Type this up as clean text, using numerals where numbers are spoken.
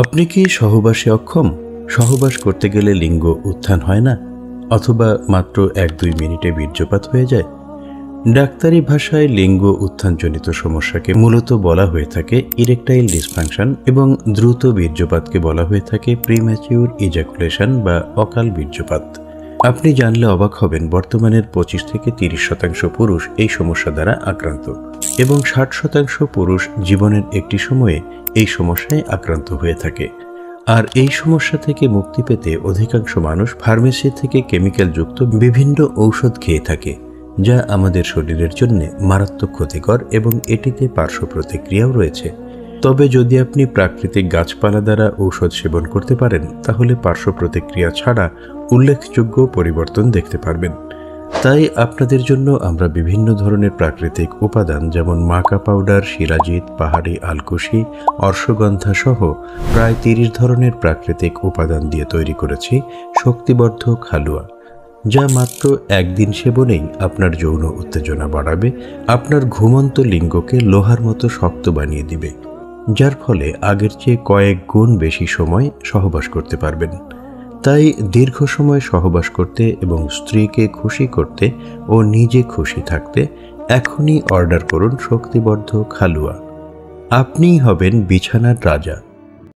আপনি কি সহবাসে অক্ষম? সহবাস করতে গেলে লিঙ্গ উত্থান হয় না, অথবা মাত্র 1-2 মিনিটে বীর্যপাত হয়ে যায়? ডাক্তারি ভাষায় লিঙ্গ উত্থানজনিত সমস্যাকে মূলত বলা হয়ে থাকে ইরেকটাইল ডিসফাংশন, এবং দ্রুত বীর্যপাতকে বলা হয়ে থাকে প্রিম্যাচিউর ইজাকুলেশন বা অকাল বীর্যপাত। আপনি জানলে অবাক হবেন, বর্তমানের 25-30% পুরুষ এই সমস্যা দ্বারা আক্রান্ত, এবং 60% পুরুষ জীবনের একটি সময়ে এই সমস্যায় আক্রান্ত হয়ে থাকে। আর এই সমস্যা থেকে মুক্তি পেতে অধিকাংশ মানুষ ফার্মেসি থেকে কেমিক্যালযুক্ত বিভিন্ন ঔষধ খেয়ে থাকে, যা আমাদের শরীরের জন্য মারাত্মক ক্ষতিকর, এবং এটিতে পার্শ্ব প্রতিক্রিয়াও রয়েছে। তবে যদি আপনি প্রাকৃতিক গাছপালা দ্বারা ঔষধ সেবন করতে পারেন, তাহলে পার্শ্ব প্রতিক্রিয়া ছাড়া উল্লেখযোগ্য পরিবর্তন দেখতে পারবেন। তাই আপনাদের জন্য আমরা বিভিন্ন ধরনের প্রাকৃতিক উপাদান, যেমন মাকা পাউডার, শিরাজিৎ, পাহাড়ি আলকুশি, অর্শগন্ধা সহ প্রায় 30 ধরনের প্রাকৃতিক উপাদান দিয়ে তৈরি করেছি শক্তিবর্ধক হালুয়া, যা মাত্র একদিন সেবনেই আপনার যৌন উত্তেজনা বাড়াবে, আপনার ঘুমন্ত লিঙ্গকে লোহার মতো শক্ত বানিয়ে দিবে, যার ফলে আগের চেয়ে কয়েক গুণ বেশি সময় সহবাস করতে পারবেন। তাই দীর্ঘ সময় সহবাস করতে এবং স্ত্রীকে খুশি করতে ও নিজে খুশি থাকতে এখনই অর্ডার করুন শক্তিবর্ধক হালুয়া। আপনিই হবেন বিছানার রাজা।